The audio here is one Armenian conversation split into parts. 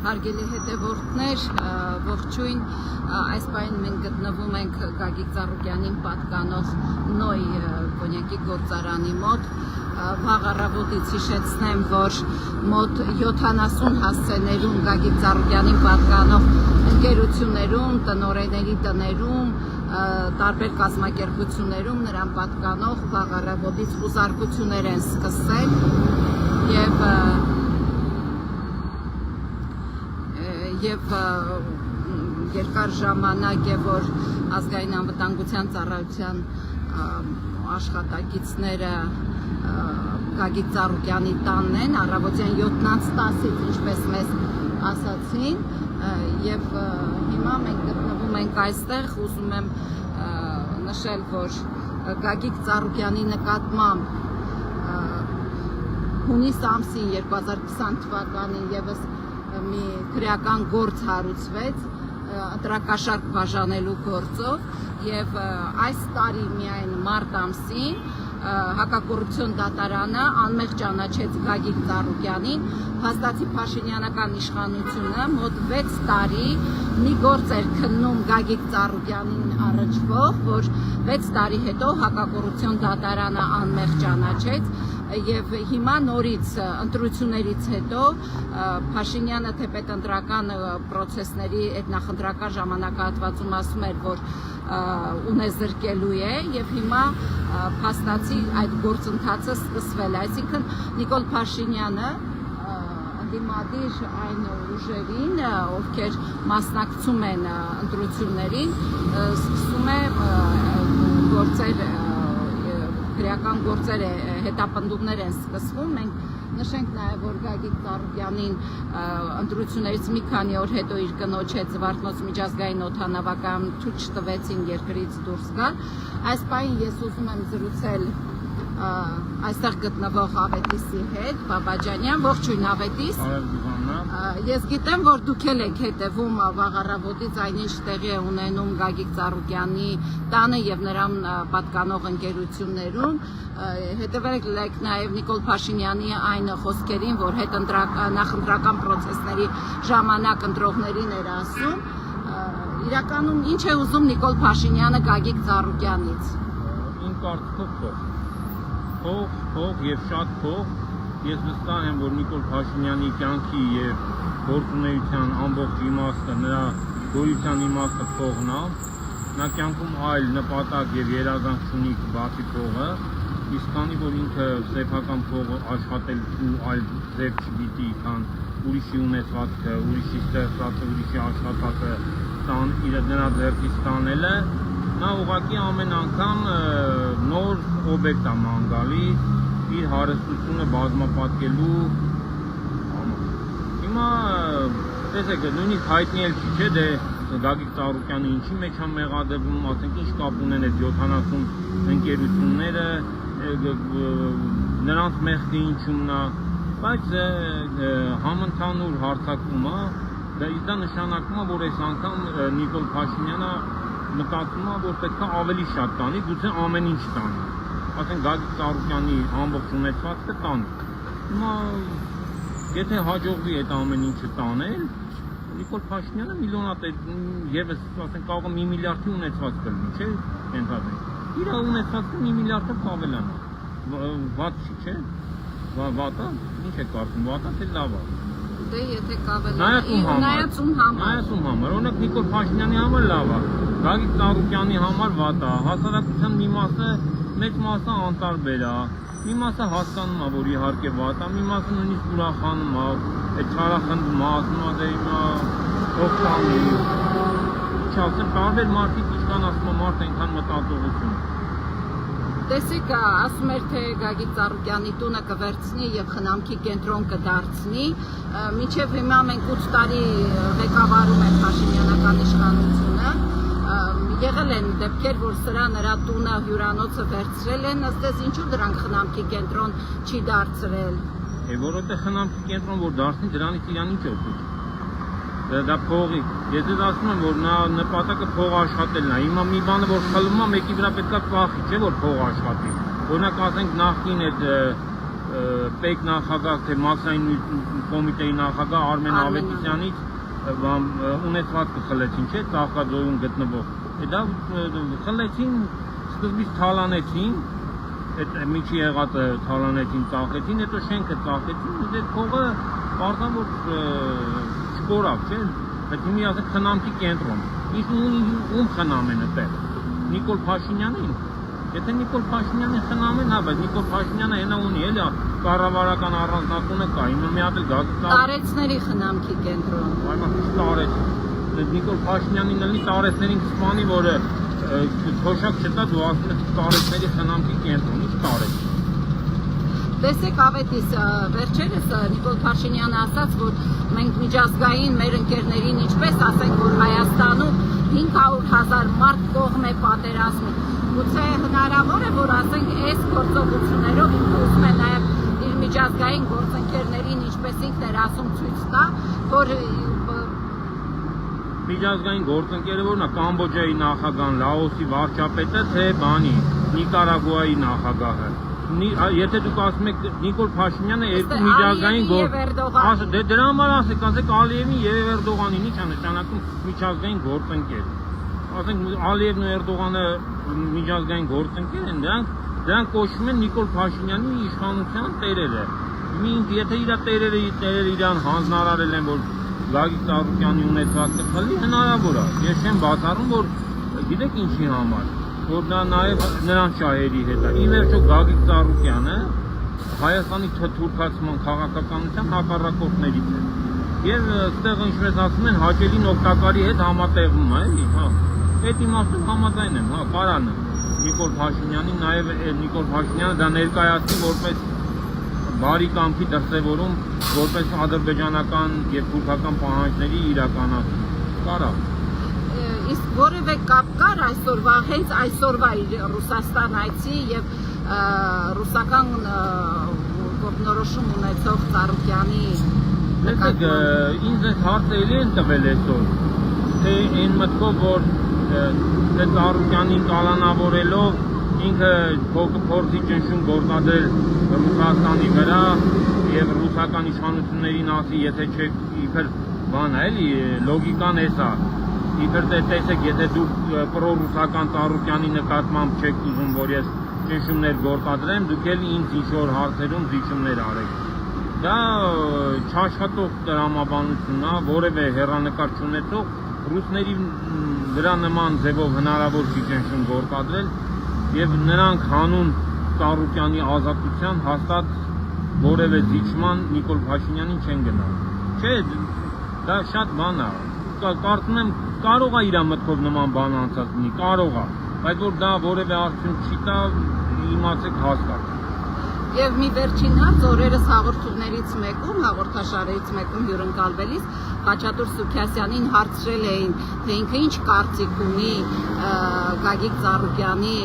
Հարգելի հետևորդներ, ողջույն, այս պահին մենք գտնվում ենք Գագիկ Ծառուկյանին պատկանող Նոյ կոնյակի գործարանի մոտ։ Վաղ առավոտից հիշեցնեմ, որ մոտ 70 հասցեներում Գագիկ Ծառուկյանին պատկանող ընկերություններում, տնօրենների տներում, տարբեր կազմակերպություններում նրան պատկանող վաղ առավոտից խուզարկություններ են սկսել եւ երկար ժամանակ է, որ ազգային անվտանգության ծառայության աշխատակիցները Գագիկ Ծառուկյանի տանն են, առավոտյան 7:10-ից, ինչպես մեզ ասացին, եւ հիմա մենք գտնվում ենք այստեղ, ուզում եմ նշել, որ Գագիկ Ծառուկյանի նկատմամբ հունիս ամսին 2020 թվականին եւս մի քրեական գործ հարուցվեց ընտրակաշարք բաժանելու գործով եւ այս տարի միայն մարտ ամսին հակակոռուպցիոն դատարանը անմեղ ճանաչեց Գագիկ Ծառուկյանին, հաստատի Փաշինյանական իշխանությունը մոտ 6 տարի մի գործ էր քննում Գագիկ Ծառուկյանին առնչվող, որ 6 տարի հետո հակակոռուպցիոն դատարանը անմեղ ճանաչեց եւ հիմա նորից ընտրություններից հետո Փաշինյանը թեպետ ընտրական պրոցեսների այդ նախընտրական ժամանակահատվածում ասում էր, որ ունեզրկելու է եւ հիմա փաստացի այդ գործընթացը սկսվել է, այսինքն Նիկոլ Փաշինյանը ընդդիմադիր այն ուժերին, ովքեր մասնակցում են ընտրություններին, սկսում է գործեր քրեական գործեր հետապնդումներ են սկսվում, մենք նշենք նաև, որ Գագիկ Ծառուկյանին ընտրություններից մի քանի օր հետո իր կնոջ հետ Զվարթնոց միջազգային օդանավակայանում ցույց տվեցին երկրից դուրս գալ։ Այս պահին ես ուզում եմ զրուցել այստեղ գտնվող Ավետիսի հետ, Բաբաջանյան, ողջույն Ավետիս։ Ես գիտեմ, որ դուք եք հետևում վաղ առավոտից այնինչ տեղի է ունենում Գագիկ Ծառուկյանի տանը եւ նրան պատկանող ընկերություններում, հետևեք նաև Նիկոլ Փաշինյանի այն խոսքերին, որ նախընտրական պրոցեսների ժամանակ ընտրողներին էր ասում, իրականում ինչ է ուզում Նիկոլ Փաշինյանը Գագիկ Ծառուկյանից։ Իմ կարծիքով փող եւ շատ փող, ես վստահ եմ, որ Նիկոլ Փաշինյանի կյանքի եւ գործունեության ամբողջ իմաստը, նրա գոյության իմաստը փողն է, նա կյանքում այլ նպատակ եւ երազանք չունի բացի փողը, իսկ քանի որ ինքը սեփական փողը աշխատելու այլ ձև չգիտի, քան ուրիշի ունեցվածքը, ուրիշի ստեղծածը, ուրիշի աշխատակը նրա ձեռքից տանելը, նա ուղղակի ամեն անգամ նոր օբյեկտ է ման գալիս իր հարստությունը բազմապատկելու համար։ Հիմա տեսեք, նույնիսկ հայտնի էլ չի, չէ, դե Գագիկ Ծառուկյանը ինչի մեջ է մեղադրվում, ասենք ինչ կապ ունեն այդ 70 ընկերությունները, նրանց մեղքը ինչումն է, բայց համընդհանուր հարձակումը, դա նշանակում է, որ այս անգամ Նիկոլ Փաշինյանը մտածում է, որ պետք է ավելի շատ տանի, գուցե ամեն ինչ տանի։ Ասենք Գագիկ Ծառուկյանի ամբողջ ունեցվածքը տանի։ Հիմա եթե հաջողվի այդ ամեն ինչը տանել, Նիկոլ Փաշինյանը միլիոնատեր եւս ասենք կարող է 1 միլիարդի ունեցվածք կլինի, չէ՞, ենթադրենք։ Իր ունեցվածքը 1 միլիարդով կավելանա։ Վատ չի, չէ՞։ Վատա, ինչ է կարծում, վատա թե լավ է։ Դե եթե կավելանա, նայածում համար, օրինակ Նիկոլ Փաշինյանի համար լավ է, Գագիկ Ծառուկյանի համար վատ է, հասարակության մի մասը, մեծ մասը անտարբեր է, մի մասը հասկանում է, որ իհարկե վատ է, մի մասը նույնիսկ ուրախանում է, այդ չարախնդում է, ասում է դե հիմա ով տանի, ինչ ասեմ, տարբեր մարդիկ ինչքան ասում է մարդ այնքան մտածողություն։ Տեսեք, ասում էր, թե Գագիկ Ծառուկյանի տունը կվերցնի եւ խնամքի կենտրոն կդարձնի, մինչեւ հիմա մենք 8 տարի ղեկավարում ենք Փաշինյանական իշխանությունը, եղել են դեպքեր, որ նրա տունը հյուրանոցը վերցրել են, ըստ էս ինչու դրանք խնամքի կենտրոն չի դարձրել։ Որովհետեւ խնամքի կենտրոն որ դարձնի, դրանից իրան ինչ օգուտ։ Դա փողի, ես ասում եմ, որ նա նպատակը փող աշխատելն է, հիմա մի բանը որ խլում է, մեկի վրա պետք է ծախի, չէ՞ որ փող աշխատի։ Օրինակ ասենք նախքին այդ պետ նախագահ թե մասային կոմիտեի նախագահ Արմեն Ավետիսյանից ունեցվածքը խլեցին, չէ՞, Ծաղկաձորում գտնվող։ Դա խլեցին, սկզբից թալանեցին, այդ միջի եղածը թալանեցին, ծախեցին, հետո շենքը ծախեցին, այդ փողը պարզավոր չկորավ, չէ՞։ Պետք է մի ասենք խնամքի կենտրոն։ Իսկ ում խնամ են այդտեղ։ Նիկոլ Փաշինյանին։ Եթե Նիկոլ Փաշինյանին խնամեն, հա, բայց Նիկոլ Փաշինյանը հենա ունի, էլի կառավարական առանձնատունը կա, հիմա մի հատ էլ գազի տարեցների խնամքի կենտրոն։ Այո, տարեց։ Նիկոլ Փաշինյանին էլի տարեցներին կսպանի, որը թոշակ չտա, դու ասում ես տարեցների խնամքի կենտրոն, ինչ տարեց։ Տեսեք ավետիս, վերջերս Նիկոլ Փաշինյանը ասաց, որ մենք միջազգային մեր ընկերներին ինչպես ասենք, որ Հայաստանում 500,000 մարդ կողմ է պատերազմի։ Գուցե հնարավոր է, որ ասենք այս գործողություններով ինքը ուզում է նաև իր միջազգային գործընկերներին ինչպես ինքն էր ասում ցույց տա, որ միջազգային գործընկերը որն է Կամբոջայի նախագահն, Լաոսի վարչապետը, թե բանի Նիկարագուայի նախագահը։ Եթե դուք ասում եք Նիկոլ Փաշինյանը երկու միջազգային գործընկեր, դրա համար ասեք Ալիևին եւ Էրդողանին, ի՞նչ է նշանակում միջազգային գործընկեր։ Ասենք Ալիևն ու Էրդողանը միջազգային գործընկեր են, դրանք կոչվում են Նիկոլ Փաշինյանի իշխանության տերերը։ Եթե իր տերերը իրան հանձնարարել են, որ Գագիկ Ծառուկյանի ունեցվածքը խլի, հնարավոր է։ Ես չեմ բացառում, որ գիտեք ինչի համար, որ դա նաև նրանց շահերի հետ է։ Ի վերջո Գագիկ Ծառուկյանը Հայաստանի թուրքացման քաղաքականության հակառակորդներից է։ Եվ այստեղ ինչպես ասում են, հաճելին օգտակարի հետ համատեղվում է, էլի, հա։ Այդ իմաստով համաձայն եմ, հա, կարանը Նիկոլ Փաշինյանին, նաև Նիկոլ Փաշինյանը դա ներկայացնի որպես բարի կամքի դրսևորում, որպես ադրբեջանական եւ թուրքական պահանջների իրականացում։ Կարա։ Իսկ որևէ կապ կար այսօրվա, հենց այսօրվա Ռուսաստան այցի եւ ռուսական կողմնորոշում ունեցող Ծառուկյանի նկատմամբ։ Ինձ այս հարցը էլի են տվել այսօր, թե այն մտքով, որ Ծառուկյանին կալանավորելով ինքը փորձի ճնշում գործադրել Ռուսաստանի վրա եւ ռուսական իշխանություններին ասի, եթե չեք իբր բան է, էլի լոգիկան էսա։ Իբր տեսեք, եթե դուք պրոռուսական Ծառուկյանի նկատմամբ չեք ուզում, որ ես ճնշումներ գործադրեմ, դուք էլ ինձ ինչ-որ հարցերում զիջումներ արեք։ Դա չաշխատող տրամաբանություն է, որևէ հեռանկար չունեցող ռուսների վրա նման ձևով հնարավոր չի ճնշում գործադրել եւ նրանք հանուն Ծառուկյանի ազատության հաստատ որևէ զիջման Նիկոլ Փաշինյանին չեն գնա։ Չէ, դա շատ բան է։ Կարծում եմ կարող է իր մտքով նման բան անցած լինի, կարող է, բայց որ դա որևէ արդյունք չի տա, իմացեք հաստատ։ Եվ մի վերջին հարց, օրերս հաղորդումներից մեկում, հաղորդաշարերից մեկում հյուրընկալվելիս Խաչատուր Սուքիասյանին հարցրել էին, թե ինքը ինչ կարծիք ունի Գագիկ Ծառուկյանի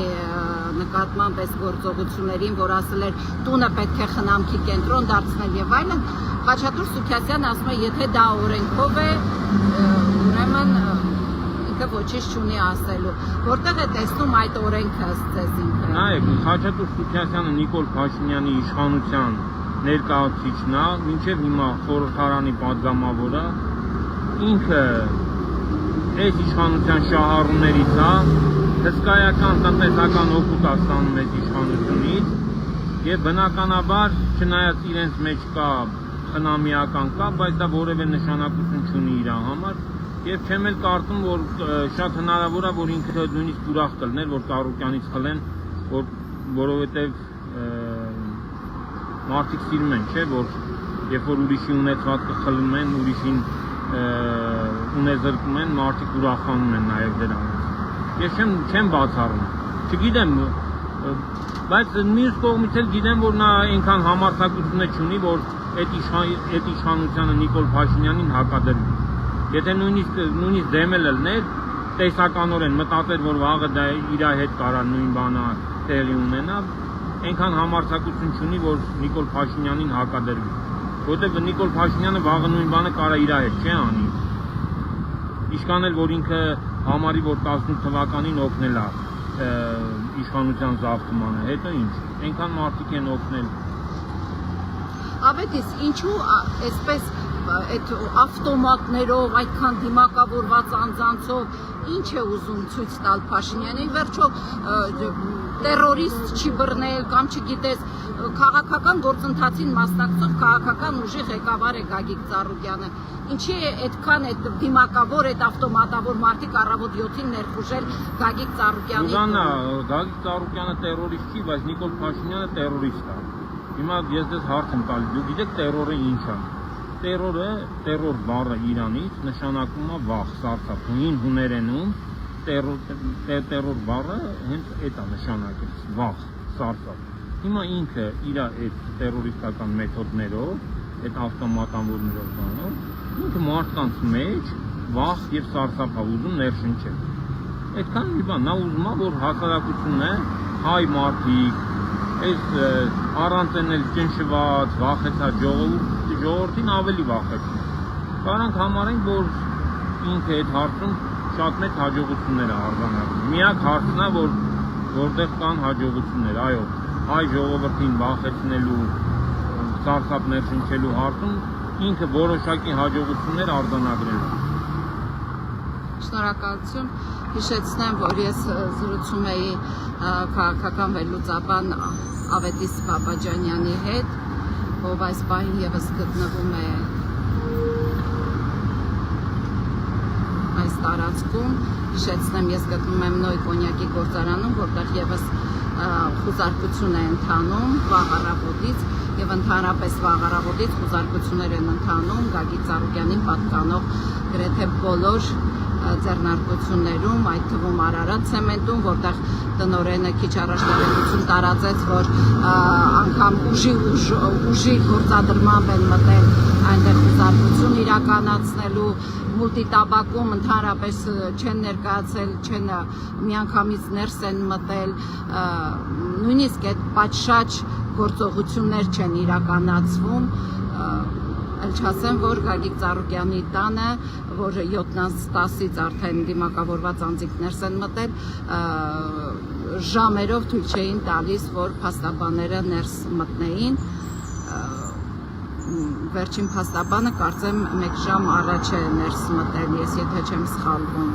նկատմամբ այս գործողություններին, որ ասել էր տունը պետք է խնամքի կենտրոն դարձնել եւ այլն, Խաչատուր Սուքիասյանն ասում է, եթե դա օրենքով է, ուրեմն ինքը ոչինչ չունի ասելու։ Որտեղ է տեսնում այդ օրենքը ըստ ինքը։ Նայեք, Խաչատուր Սուքիասյանը Նիկոլ Փաշինյանի իշխանության ներկայացուցիչն է, մինչև հիմա խորհրդարանի պատգամավոր է, ինքը այս իշխանության շահառուներից է, հսկայական տնտեսական օգուտ է ստանում այս իշխանությունից եւ բնականաբար չնայած իրենց մեջ կա խնամիական կա, բայց դա որևէ նշանակություն չունի իր համար եւ չեմ էլ կարծում, որ շատ հնարավոր է, որ ինքը նույնիսկ ուրախ կլներ, որ Ծառուկյանից խլեն, որովհետեւ մարդիկ սիրում են, չէ, որ երբ որ ուրիշի ունեցվածքը խլում են, ուրիշին ունեզրկում են, մարդիկ ուրախանում են նաեւ դրանից։ Ես չեմ բացառում, չգիտեմ, բայց մյուս կողմից էլ գիտեմ, որ նա այնքան համարձակություն չունի, որ այդ իշխանությանը Նիկոլ Փաշինյանին հակադրվի։ Եթե նույնիսկ դեմ ելներ, տեսականորեն մտածեր, որ վաղը դա իր հետ կարա նույն բանը տեղի ունենա, այնքան համարձակություն չունի, որ Նիկոլ Փաշինյանին հակադրվի։ Որտեղ Նիկոլ Փաշինյանը վաղը նույն բանը կարա իր հետ չի անի։ Ինչքան էլ որ ինքը համարի, որ 18 թվականին օգնել է իշխանության զավթմանը, հետո ինչ, այնքան մարդիկ են օգնել։ Ավետիս ինչու այսպես այդ ավտոմատներով այդքան դիմակավորված անձանցով ինչ է ուզում ցույց տալ Փաշինյանին վերջո տերորիստ չի բռնել կամ չգիտես քաղաքական գործընթացին մասնակցող քաղաքական ուժի ղեկավար է Գագիկ Ծառուկյանը ինչի է այդքան այդ դիմակավոր այդ ավտոմատավոր մարդիկ առավոտ 7-ին ներխուժել Գագիկ Ծառուկյանի Սուզաննա Գագիկ Ծառուկյանը տերորիստ չի բայց Նիկոլ Փաշինյանը տերորիստ է հիմա ես դες հարց եմ տալիս դու գիտեք տերորը ինչ է Տերոր բառը Իրանից նշանակում է վախ, սարսափ, հին հուներենում տերոր բառը հենց այդ է նշանակել, վախ, սարսափ։ Հիմա ինքը իր այդ տերորիստական մեթոդներով, այդ ավտոմատավորներով բանով, ինքը մարդկանց մեջ վախ եւ սարսափ է ուզում ներշնչել։ Այդքան մի բան, նա ուզում է, որ հասարակությունը հայ մարդիկ, այս առանց էլ ճնշված, վախեցած ժողովրդին ավելի վախեցնում։ Կարանք համարենք, որ ինքը այդ հարցում շատ մեծ հաջողություններ է արձանագրում։ Միակ հարցն է, որտեղ կան հաջողություններ, այո, հայ ժողովրդին վախեցնելու, սարսափ ներշնչելու հարցում ինքը որոշակի հաջողություններ արձանագրել է։ Շնորհակալություն։ Հիշեցնեմ, որ ես զրուցում էի քաղաքական վերլուծաբան Ավետիս Բաբաջանյանի հետ, ով այս պահին եւս գտնվում է այս տարածքում։ Հիշեցնեմ, ես գտնվում եմ Նոյ կոնյակի գործարանում, որտեղ եւս խոզարկություն է ընթանում վաղ առավոտից եւ ընդհանրապես վաղ առավոտից խոզարկություններ են ընթանում Գագիկ Ծառուկյանին պատկանող գրեթե բոլոր ձեռնարկություններում, այդ թվում Արարատ ցեմենտում, որտեղ տնօրենը քիչ առաջ տեղեկություն տարածեց, որ անգամ ուժի գործադրմամբ են մտել այնտեղ խոզարկություն իրականացնելու մուլտիտաբակում ընդհանրապես չեն ներկայացել, չեն միանգամից ներս են մտել, նույնիսկ այդ պատշաճ գործողություններ չեն իրականացվում, այլ չասեմ, որ Գագիկ Ծառուկյանի տանը, որ 7-ից 10-ից արդեն դիմակավորված անձինքներ են մտել, ժամերով թույլ չէին տալիս, որ փաստաբանները ներս մտնեին, վերջին փաստաբանը կարծեմ 1 ժամ առաջ է ներս մտել, ես եթե չեմ սխալվում։